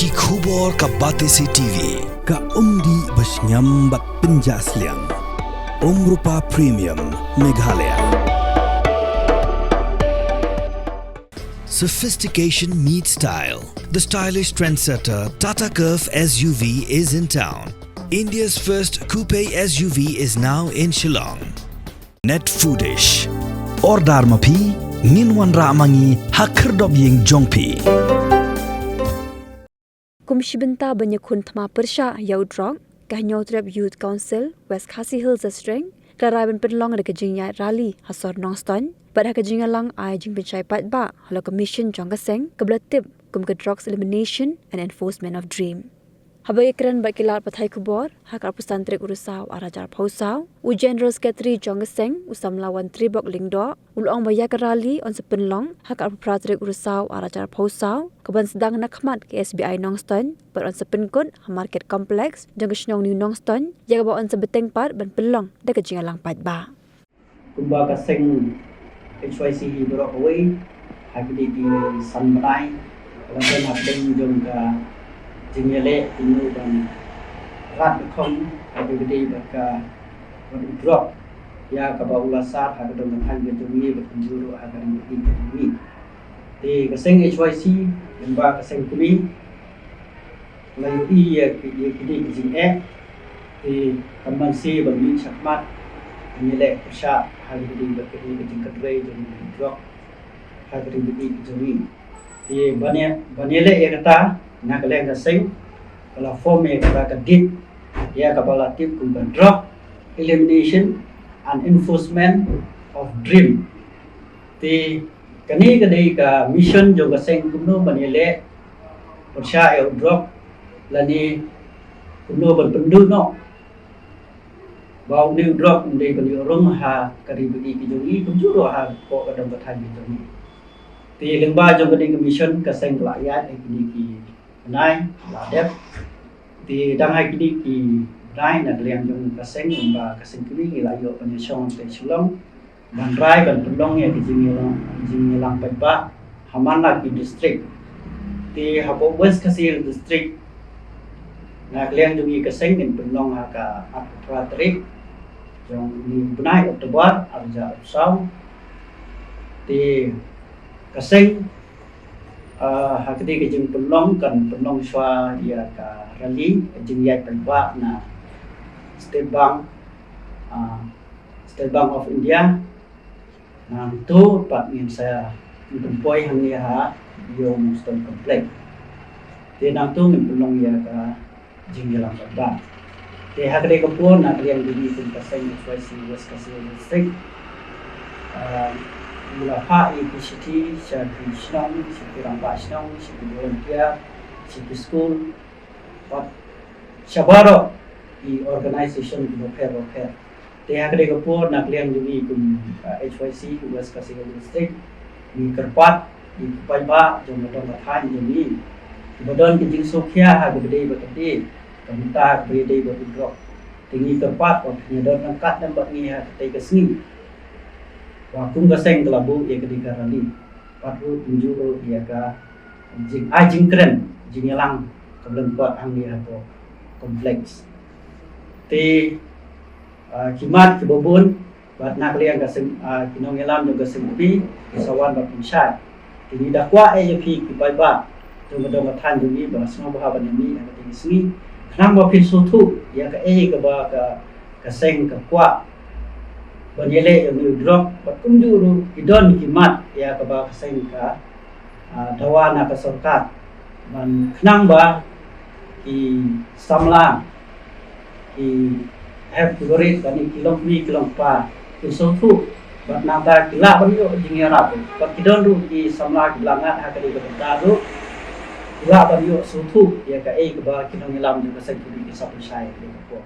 ki khubor ka batesi TV ka umdi basnyam bat penjasliang Rupa Premium Meghalaya. Sophistication meets style. The stylish trendsetter Tata Curve SUV is in town. India's first coupe SUV is now in Shillong. Net Foodish. Ordar mapi minwan ramangi hakerdob ying jongpi. Kumshibinta banyakun thama Pyrshah yau Drok Kahnyaw Trap Youth Council West Khasi Hills Streng Klarai ben penlong ada Jingïalang rally hasor Nongstoiñ pada Jingïalang ai jing pencai pat ba hala commission jonggaseng keblatip kum ke drugs elimination and enforcement of dream. Habai keren bat kilar pathai kubor hakar pusantrik urusau arajar pausau u general secretary jonggaseng usam lawan tribok lingdo ulong baya ke rally on sepenlong hakar pratrik urusau arajar pausau keban sedang nakmat ke SBI Nongstoiñ ber on sepenkut market complex jonggasnong new Nongstoiñ jaga ba on sebeteng pat ban pelong da ke Jingïalang pat ba kumba ka seng HYC Drok away hagdi di sanmai lawan habeng jong ka Jingïalang ini dan rat kong hagdi baka Drok ya ka ba ulasar hagdong kan jumi berpenjuru hagdi ini di kaseng HYC kumba kaseng kumi layu iya kidi Jingïalang di kamansi bagi chakmat Ïalap Pyrshah hagdi bakri jingkadrei jong Drok hagdi bagi jumi di banyak ya kata nak leng kaseng kalau form yang kita kedit ya kepala tip kumban Drok elimination and enforcement of dream di kani kadai ka mission jo kaseng kumno Ïalap Pyrshah eu Drok lani kumno berpendu no bau ni Drok ndai bani orang ha kari bagi kijungi kumjuro ha ko kadang bathan kijungi di lengba jo kadai mission kaseng rakyat ini ki nai ladep di dangai kini ki nai nak liang jong kaseng ba kaseng kini layo penyong te Shillong ban rai ban pelong ya ki Jingïalang pat ba hamana ki district di habo West Khasi district nak liang jong kaseng in pelong ha ka atratrik jong ni benai Oktober arja usau di kaseng hagdi ke jing pelong kan pelong shwa dia ka rally Jingïalang Pengwa na State Bank of India na tu pak ngin saya tempoi hang dia ha yo Nongstoiñ complex dia nang tu ngin pelong ya ka Jingïalang Pengwa dia hagdi ke pun nak yang di pun kaseng HYC West Khasi district mula pak IPCT, syarki senang, syarki rampak senang, syarki volunteer, syarki school, wat syabaro di organisation welfare. Dia kedai kapur nak liang jumi kum HYC West Khasi district di kerpat di Pyrshah jom dong bathan jumi. Badan kijing sokia ha gede bakati, peminta gede batu Drok. Tinggi kerpat wat nyadon angkat dan bak ni ha kedai kesni. Wakung kaseng kelabu ia ketika rally patru tunjuro ia ka jingkren Jingïalang kebelan kuat hang dia atau kompleks ti kimat kibobun bat nak liang kaseng Nongstoiñ juga sempi sawan bat Pyrshah ini dakwa AFP kibaiba jom dong bathan jumi ba semua bahaban ini ada di sini kenang ba pilsutu ia ka ke ba ka kaseng ka kwa Ïalap yang Drok berkunjung idon kimat ya ke ba kaseng ka dawana ka sorkat man kenang ba ki samla ki have gorit bani kilong pa ki sotu bat nata kila banyo Jingïalang bat kidon ru ki samla ki langat ha kali ka ru kila banyo sotu ya ka ke ba Nongstoiñ juga kaseng ki sapul syai ko